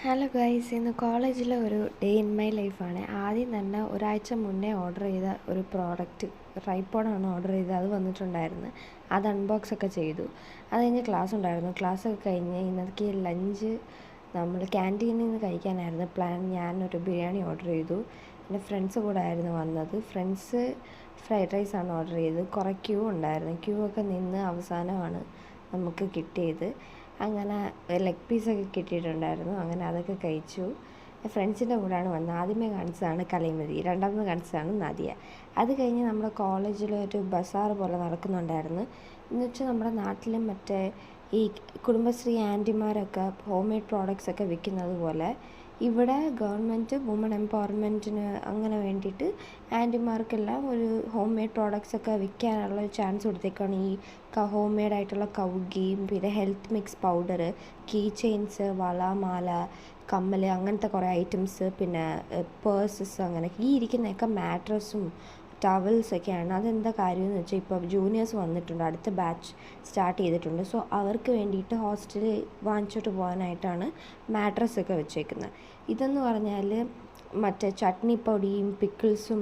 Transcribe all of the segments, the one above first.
Hello guys, ഇന്ന് കോളേജിലെ ഒരു ഡേ ഇൻ മൈ ലൈഫാണ്. ആദ്യം തന്നെ ഒരാഴ്ച മുന്നേ ഓർഡർ ചെയ്ത ഒരു പ്രോഡക്റ്റ് ട്രൈപോഡാണ് ഓർഡർ ചെയ്തത്. അത് വന്നിട്ടുണ്ടായിരുന്നു. അത് അൺബോക്സ് ഒക്കെ ചെയ്തു. അത് കഴിഞ്ഞ് ക്ലാസ് ഉണ്ടായിരുന്നു. ക്ലാസ്സൊക്കെ കഴിഞ്ഞ് ഇന്നത്തേക്ക് ലഞ്ച് നമ്മൾ ക്യാൻറ്റീനിൽ നിന്ന് കഴിക്കാനായിരുന്നു പ്ലാൻ. ഞാനൊരു ബിരിയാണി ഓർഡർ ചെയ്തു. എൻ്റെ ഫ്രണ്ട്സ് കൂടെ ആയിരുന്നു വന്നത്. ഫ്രണ്ട്സ് ഫ്രൈഡ് റൈസാണ് ഓർഡർ ചെയ്തത്. കുറേ ക്യൂ ഉണ്ടായിരുന്നു. ക്യൂ ഒക്കെ നിന്ന് അവസാനമാണ് നമുക്ക് കിട്ടിയത്. അങ്ങനെ ലെഗ് പീസൊക്കെ കിട്ടിയിട്ടുണ്ടായിരുന്നു. അങ്ങനെ അതൊക്കെ കഴിച്ചു. ഫ്രണ്ട്സിൻ്റെ കൂടെയാണ് വന്നത്. ആദ്യമേ കാണിച്ചതാണ് കലൈമതി, രണ്ടാമത് കാണിച്ചതാണ് നാദിയ. അത് കഴിഞ്ഞ് നമ്മുടെ കോളേജിലൊരു ബസാർ പോലെ നടക്കുന്നുണ്ടായിരുന്നു. എന്ന് വെച്ചാൽ നമ്മുടെ നാട്ടിലും മറ്റേ ഈ കുടുംബശ്രീ ആൻറ്റിമാരൊക്കെ ഹോം മെയ്ഡ് പ്രോഡക്റ്റ്സ് ഒക്കെ വിൽക്കുന്നത് പോലെ ഇവിടെ ഗവൺമെൻറ് വുമൺ എംപവർമെൻറ്റിന് അങ്ങനെ വേണ്ടിയിട്ട് ആൻറ്റിമാർക്കെല്ലാം ഒരു ഹോം മെയ്ഡ് പ്രോഡക്റ്റ്സ് ഒക്കെ വിൽക്കാനുള്ള ചാൻസ് കൊടുത്തേക്കാണ്. ഈ ഹോം മെയ്ഡായിട്ടുള്ള കൗഗിയും പിന്നെ health mix powder, key chains, വള, മാല, കമ്മൽ, അങ്ങനത്തെ കുറേ ഐറ്റംസ്, പിന്നെ പേഴ്സസ്, അങ്ങനെ ഈ ഇരിക്കുന്നതൊക്കെ മാട്രസും ടവൽസൊക്കെയാണ്. അതെന്താ കാര്യമെന്ന് വെച്ചാൽ ഇപ്പോൾ ജൂനിയേഴ്സ് വന്നിട്ടുണ്ട്, അടുത്ത ബാച്ച് സ്റ്റാർട്ട് ചെയ്തിട്ടുണ്ട്. സോ അവർക്ക് വേണ്ടിയിട്ട് ഹോസ്റ്റലിൽ വാങ്ങിച്ചോട്ട് പോകാനായിട്ടാണ് മാട്രസൊക്കെ വെച്ചേക്കുന്നത്. ഇതെന്ന് പറഞ്ഞാൽ മറ്റേ ചട്നിപ്പൊടിയും പിക്കിൾസും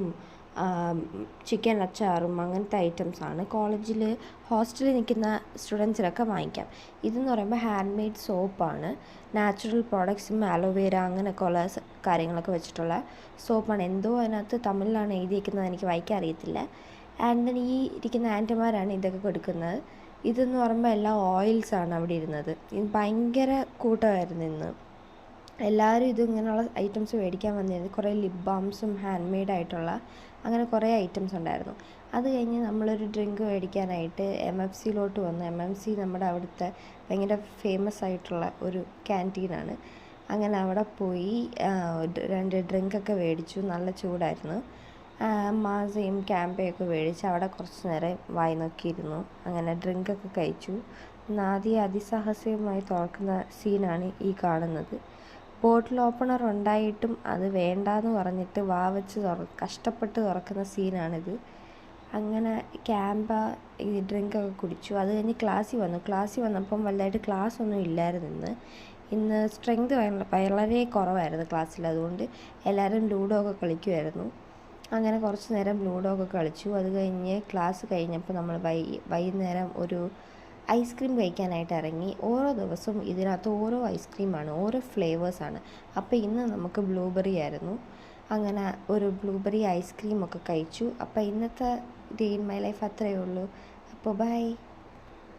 ചിക്കൻ അച്ചാറും അങ്ങനത്തെ ഐറ്റംസാണ് കോളേജിൽ ഹോസ്റ്റലിൽ നിൽക്കുന്ന സ്റ്റുഡൻസിനൊക്കെ വാങ്ങിക്കാം. ഇതെന്ന് പറയുമ്പോൾ ഹാൻഡ് മെയ്ഡ് സോപ്പാണ്. നാച്ചുറൽ പ്രോഡക്ട്സും അലോവേര അങ്ങനെയൊക്കെ ഉള്ള കാര്യങ്ങളൊക്കെ വെച്ചിട്ടുള്ള സോപ്പാണ്. എന്തോ അതിനകത്ത് തമിഴിലാണ് എഴുതിയിരിക്കുന്നത്, എനിക്ക് വായിക്കാൻ അറിയത്തില്ല. ആൻഡ് ഈ ഇരിക്കുന്ന ആൻറ്റിമാരാണ് ഇതൊക്കെ കൊടുക്കുന്നത്. ഇതെന്ന് പറയുമ്പോൾ എല്ലാം ഓയിൽസാണ് അവിടെ ഇരുന്നത്. ഇത് ഭയങ്കര കൂട്ടമായിരുന്നു ഇന്ന്. എല്ലാവരും ഇങ്ങനെയുള്ള ഐറ്റംസ് മേടിക്കാൻ വന്നിരുന്നു. കുറേ ലിപ് ബാംസും ഹാൻഡ് മെയ്ഡായിട്ടുള്ള അങ്ങനെ കുറേ ഐറ്റംസ് ഉണ്ടായിരുന്നു. അത് കഴിഞ്ഞ് നമ്മളൊരു ഡ്രിങ്ക് മേടിക്കാനായിട്ട് MFCയിലോട്ട് വന്നു. MFC നമ്മുടെ അവിടുത്തെ ഭയങ്കര ഫേമസ് ആയിട്ടുള്ള ഒരു ക്യാൻറ്റീനാണ്. അങ്ങനെ അവിടെ പോയി 2 ഡ്രിങ്കൊക്കെ മേടിച്ചു. നല്ല ചൂടായിരുന്നു. മാസയും ക്യാമ്പയൊക്കെ മേടിച്ച് അവിടെ കുറച്ച് നേരം വായി നോക്കിയിരുന്നു. അങ്ങനെ ഡ്രിങ്കൊക്കെ കഴിച്ചു. നാദിയ അതിസാഹസികമായി തുറക്കുന്ന സീനാണ് ഈ കാണുന്നത്. ബോട്ടിൽ ഓപ്പണർ ഉണ്ടായിട്ടും അത് വേണ്ടാന്ന് പറഞ്ഞിട്ട് വെച്ച് കഷ്ടപ്പെട്ട് തുറക്കുന്ന സീനാണിത്. അങ്ങനെ ഈ ഡ്രിങ്കൊക്കെ കുടിച്ചു. അത് കഴിഞ്ഞ് ക്ലാസ്സിൽ വന്നപ്പം വലുതായിട്ട് ക്ലാസ് ഒന്നും ഇല്ലായിരുന്നു. ഇന്ന് സ്ട്രെങ്ത് വളരെ കുറവായിരുന്നു ക്ലാസ്സിൽ. അതുകൊണ്ട് എല്ലാവരും ലൂഡോ ഒക്കെ കളിക്കുമായിരുന്നു. അങ്ങനെ കുറച്ച് നേരം ലൂഡോ ഒക്കെ കളിച്ചു. അത് കഴിഞ്ഞ് ക്ലാസ് കഴിഞ്ഞപ്പോൾ നമ്മൾ വൈകുന്നേരം ഒരു ഐസ്ക്രീം കഴിക്കാനായിട്ട് ഇറങ്ങി. ഓരോ ദിവസവും ഇതിനകത്ത് ഓരോ ഐസ്ക്രീമാണ്, ഓരോ ഫ്ലേവേഴ്സാണ്. അപ്പോൾ ഇന്ന് നമുക്ക് ബ്ലൂബെറി ആയിരുന്നു. അങ്ങനെ ഒരു ബ്ലൂബെറി ഐസ്ക്രീമൊക്കെ കഴിച്ചു. അപ്പോൾ ഇന്നത്തെ ഡേ ഇൻ മൈ ലൈഫ് അത്രയേ ഉള്ളൂ. അപ്പോൾ ബൈ.